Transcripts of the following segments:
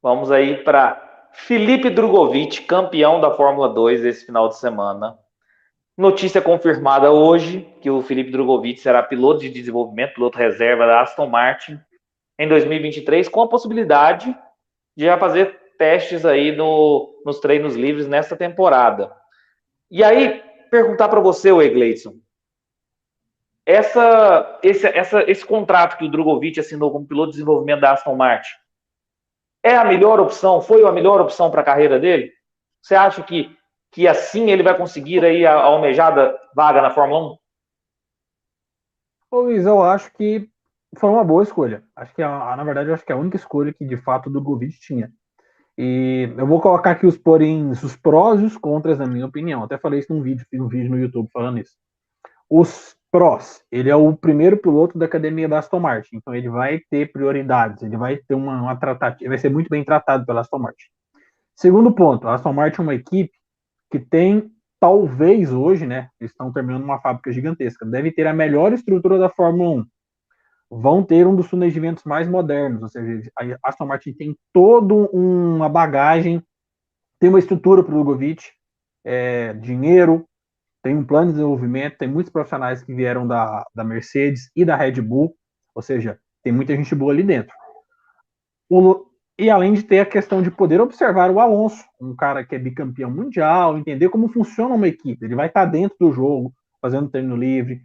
Vamos aí para Felipe Drogovic, campeão da Fórmula 2 esse final de semana. Notícia confirmada hoje que o Felipe Drogovic será piloto de desenvolvimento, piloto reserva da Aston Martin em 2023, com a possibilidade de já fazer testes aí nos treinos livres nesta temporada. E aí, perguntar para você, Gleidson, esse contrato que o Drogovic assinou como piloto de desenvolvimento da Aston Martin é a melhor opção? Foi a melhor opção para a carreira dele? Você acha que assim ele vai conseguir aí a almejada vaga na Fórmula 1? Ô, Luiz, eu acho que foi uma boa escolha. Acho que, na verdade, eu acho que é a única escolha que, de fato, o Drogovic tinha. E eu vou colocar aqui os prós e os contras, na minha opinião. Até falei isso num vídeo, fiz um vídeo no YouTube falando isso. Os prós, ele é o primeiro piloto da academia da Aston Martin, então ele vai ter prioridades, ele vai ter uma tratativa, vai ser muito bem tratado pela Aston Martin. Segundo ponto, a Aston Martin é uma equipe que tem, talvez hoje, né, eles estão terminando uma fábrica gigantesca, deve ter a melhor estrutura da Fórmula 1, vão ter um dos planejamentos mais modernos, ou seja, a Aston Martin tem toda uma bagagem, tem uma estrutura para o Drogovic, dinheiro, tem um plano de desenvolvimento, tem muitos profissionais que vieram da Mercedes e da Red Bull, ou seja, tem muita gente boa ali dentro. E além de ter a questão de poder observar o Alonso, um cara que é bicampeão mundial, entender como funciona uma equipe. Ele vai estar dentro do jogo, fazendo treino livre,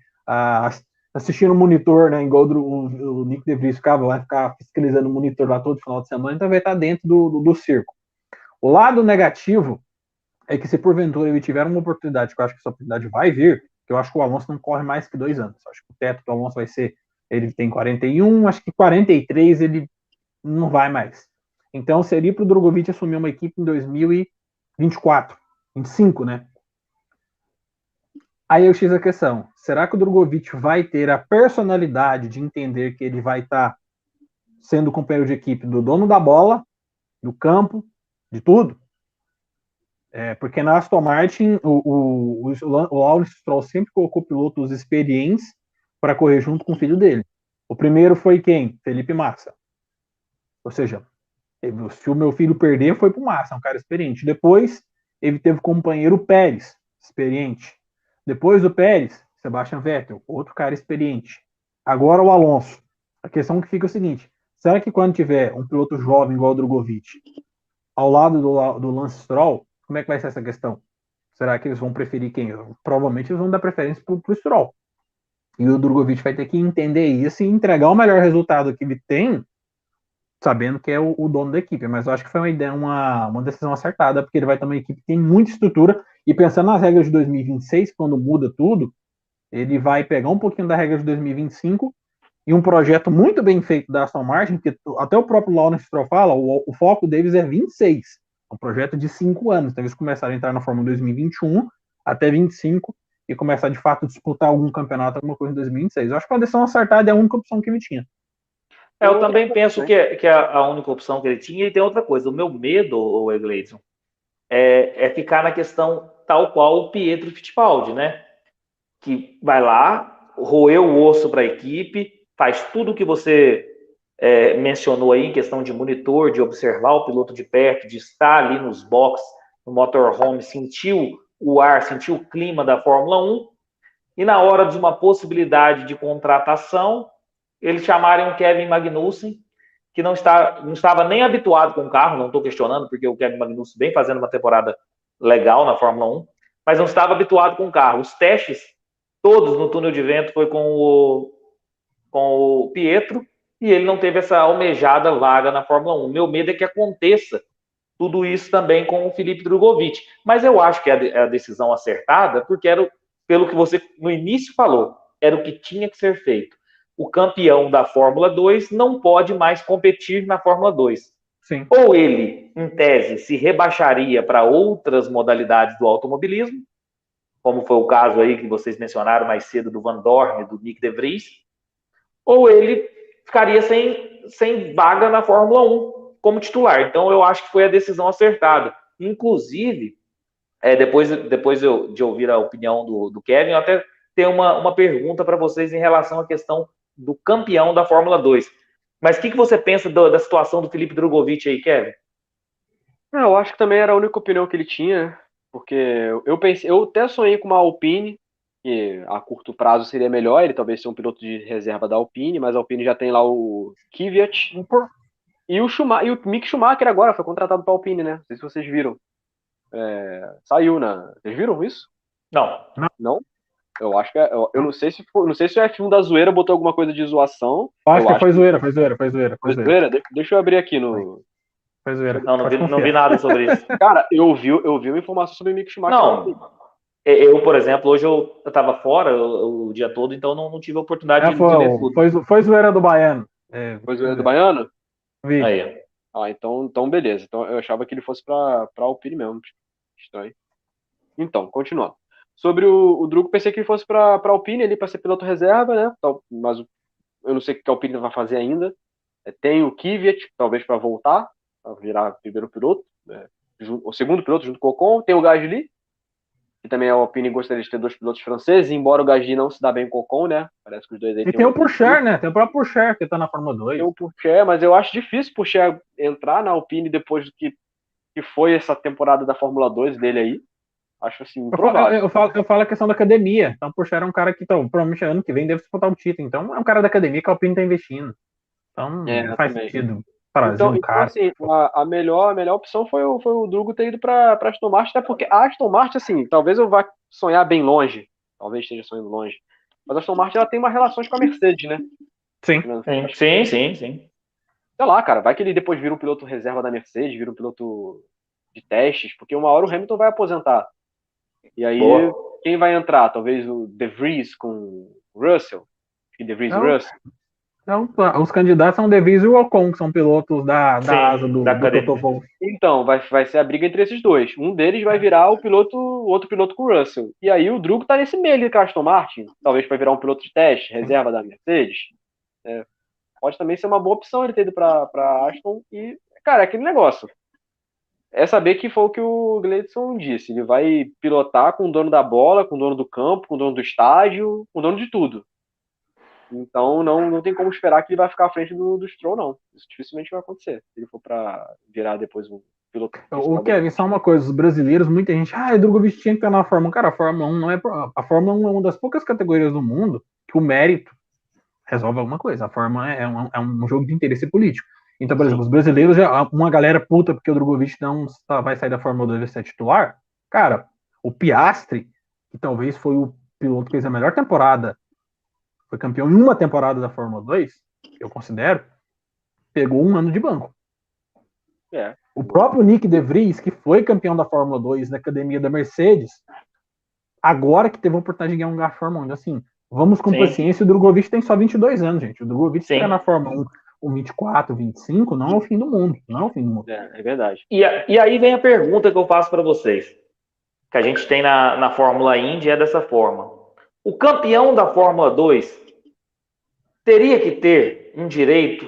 assistindo o monitor, né? Igual o Nick De Vries vai ficar fiscalizando o monitor lá todo final de semana, então vai estar dentro do circo. O lado negativo é que se porventura ele tiver uma oportunidade, que eu acho que essa oportunidade vai vir, que eu acho que o Alonso não corre mais que 2 anos. Eu acho que o teto do Alonso vai ser, ele tem 41, acho que 43 ele não vai mais. Então seria para o Drogovic assumir uma equipe em 2024, 25, né? Aí eu fiz a questão: será que o Drogovic vai ter a personalidade de entender que ele vai estar sendo companheiro de equipe do dono da bola, do campo, de tudo? Porque na Aston Martin, o Lawrence Stroll sempre colocou pilotos experientes para correr junto com o filho dele. O primeiro foi quem? Felipe Massa. Ou seja, se o meu filho perder, foi para o Massa, um cara experiente. Depois, ele teve o companheiro Pérez, experiente. Depois do Pérez, Sebastian Vettel, outro cara experiente. Agora o Alonso. A questão que fica é o seguinte: será que quando tiver um piloto jovem igual o Drogovic ao lado do Lance Stroll, como é que vai ser essa questão? Será que eles vão preferir quem? Provavelmente eles vão dar preferência para o Stroll. E o Drogovic vai ter que entender isso e entregar o melhor resultado que ele tem, sabendo que é o dono da equipe. Mas eu acho que foi uma ideia, uma decisão acertada, porque ele vai ter uma equipe que tem muita estrutura. E pensando nas regras de 2026, quando muda tudo, ele vai pegar um pouquinho da regra de 2025 e um projeto muito bem feito da Aston Martin, que até o próprio Lawrence Stroll fala, o foco deles é 26. É um projeto de 5 anos. Então eles começaram a entrar na Fórmula 2021 até 25 e começar de fato a disputar algum campeonato, alguma coisa em 2026. Eu acho que a decisão acertada é a única opção que ele tinha. Eu também penso que é a única opção que ele tinha. E tem outra coisa: o meu medo, o Gleidson, é ficar na questão tal qual o Pietro Fittipaldi, né? Que vai lá, roeu o osso para a equipe, faz tudo o que você mencionou aí em questão de monitor, de observar o piloto de perto, de estar ali nos boxes, no motorhome, sentir o ar, sentir o clima da Fórmula 1, e na hora de uma possibilidade de contratação, eles chamarem o Kevin Magnussen, que não estava nem habituado com o carro, não estou questionando, porque o Kevin Magnussen vem fazendo uma temporada legal na Fórmula 1, mas não estava habituado com o carro. Os testes, todos no túnel de vento, foi com o Pietro, e ele não teve essa almejada vaga na Fórmula 1. Meu medo é que aconteça tudo isso também com o Felipe Drogovic. Mas eu acho que é a decisão acertada, porque era, pelo que você no início falou, era o que tinha que ser feito. O campeão da Fórmula 2 não pode mais competir na Fórmula 2. Sim. Ou ele, em tese, se rebaixaria para outras modalidades do automobilismo, como foi o caso aí que vocês mencionaram mais cedo do Van Dorn, do Nick De Vries, ou ele ficaria sem vaga na Fórmula 1 como titular. Então eu acho que foi a decisão acertada. Inclusive, depois de ouvir a opinião do Kevin, eu até tenho uma pergunta para vocês em relação à questão do campeão da Fórmula 2. Mas o que você pensa da situação do Felipe Drogovic aí, Kevin? Eu acho que também era a única opinião que ele tinha, porque eu pensei, eu até sonhei com uma Alpine, que a curto prazo seria melhor, ele talvez ser um piloto de reserva da Alpine, mas a Alpine já tem lá o Kvyat e e o Mick Schumacher agora foi contratado para a Alpine, né? Não sei se vocês viram. Saiu na. Vocês viram isso? Não. Não? Eu acho que eu não sei se não sei se o F1 da zoeira botou alguma coisa de zoação. Acho Eu que acho foi que zoeira, foi zoeira, foi zoeira, foi foi zoeira. zoeira. Deixa eu abrir aqui no. Foi zoeira. Não Pode não vi confiar. nada sobre isso. Cara, eu vi uma informação sobre o Mick Schumacher na Alpine. Não. Eu, por exemplo, hoje eu estava fora o dia todo, então não tive a oportunidade de ver tudo. Foi zoeira do Baiano. Foi zoeira do Baiano? Vi. Aí. Então beleza. Então eu achava que ele fosse pra Alpine mesmo. Estranho. Então, continuando. Sobre o Drugo, pensei que ele fosse pra Alpine ali para ser piloto reserva, né? Mas eu não sei o que a Alpine vai fazer ainda. Tem o Kvyat, talvez para voltar, para virar primeiro piloto, né? O segundo piloto junto com o Ocon. Tem o Gasly, que também a Alpine gostaria de ter dois pilotos franceses, embora o Gasly não se dá bem com o Ocon, né? Parece que os dois aí E tem o Pourchaire, né? Tem o próprio Pourchaire que tá na Fórmula 2. Tem o Pourchaire, mas eu acho difícil o Pourchaire entrar na Alpine depois do que foi essa temporada da Fórmula 2 dele aí. Acho assim, improvável. Eu falo a questão da academia. Então, o Pourchaire é um cara que provavelmente ano que vem deve disputar o título. Então, é um cara da academia que a Alpine tá investindo. Então, não faz sentido trazer um cara. Então, assim, a melhor opção foi o Drugo ter ido para Aston Martin, até porque a Aston Martin, assim, talvez eu vá sonhar bem longe, talvez esteja sonhando longe, mas a Aston Martin ela tem umas relações com a Mercedes, né? Sim. Sim. Sei lá, cara, vai que ele depois vira um piloto reserva da Mercedes, vira um piloto de testes, porque uma hora o Hamilton vai aposentar. E aí, quem vai entrar? Talvez o De Vries com o Russell? De Vries e Russell? Então, os candidatos são o De Vries e o Ocon, que são pilotos da asa do Toto Wolff. Então, vai ser a briga entre esses dois. Um deles vai virar o outro piloto com o Russell. E aí o Drugo tá nesse meio ali com a Aston Martin. Talvez para virar um piloto de teste, reserva da Mercedes. Pode também ser uma boa opção ele ter ido pra Aston. E, cara, é aquele negócio. É saber que foi o que o Gleidson disse. Ele vai pilotar com o dono da bola, com o dono do campo, com o dono do estádio, com o dono de tudo. Então não tem como esperar que ele vai ficar à frente do Stroll, não. Isso dificilmente vai acontecer. Se ele for para virar depois um piloto. O Kevin, só uma coisa, os brasileiros, muita gente, Drogovic tinha que estar na Fórmula 1. Cara, a Fórmula 1 não é. A Fórmula 1 é uma das poucas categorias do mundo que o mérito resolve alguma coisa. A Fórmula é um jogo de interesse político. Então, por exemplo, os brasileiros, uma galera puta porque o Drogovic não vai sair da Fórmula 2 e vai ser titular. Cara, o Piastri, que talvez foi o piloto que fez a melhor temporada, foi campeão em uma temporada da Fórmula 2, eu considero, pegou um ano de banco. O próprio Nick De Vries, que foi campeão da Fórmula 2 na academia da Mercedes, agora que teve a oportunidade de ganhar um lugar na Fórmula 1. Assim, vamos com paciência, o Drogovic tem só 22 anos, gente. O Drogovic ficar na Fórmula 1 com 24, 25, não é o fim do mundo. Não é o fim do mundo. É verdade. E aí vem a pergunta que eu faço para vocês, que a gente tem na Fórmula Indy, é dessa forma. O campeão da Fórmula 2 teria que ter um direito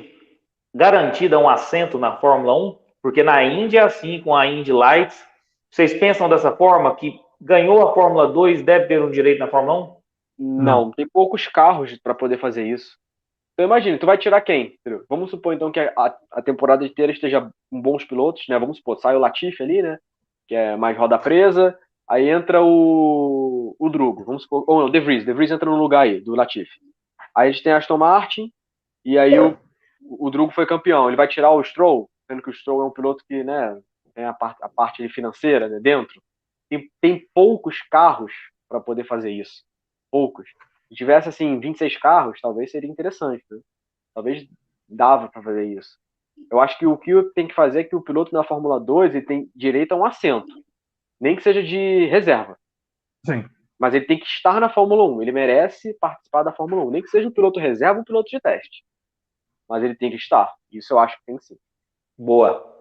garantido a um assento na Fórmula 1? Porque na Indy é assim, com a Indy Lights. Vocês pensam dessa forma, que ganhou a Fórmula 2 deve ter um direito na Fórmula 1? Não, tem poucos carros para poder fazer isso. Então imagina, tu vai tirar quem? Entendeu? Vamos supor então que a temporada inteira esteja com bons pilotos, né? Vamos supor, sai o Latifi ali, né? Que é mais roda presa. Aí entra o Drugo, vamos supor, ou não, De Vries entra no lugar aí, do Latifi. Aí a gente tem a Aston Martin, e aí o Drugo foi campeão. Ele vai tirar o Stroll, sendo que o Stroll é um piloto que, né, tem a parte financeira, né, dentro. Tem poucos carros para poder fazer isso. Poucos. Se tivesse, assim, 26 carros, talvez seria interessante, né? Talvez dava para fazer isso. Eu acho que o que tem que fazer é que o piloto na Fórmula 2 ele tem direito a um assento. Nem que seja de reserva. Sim. Mas ele tem que estar na Fórmula 1. Ele merece participar da Fórmula 1. Nem que seja um piloto reserva ou um piloto de teste. Mas ele tem que estar. Isso eu acho que tem sim. Boa.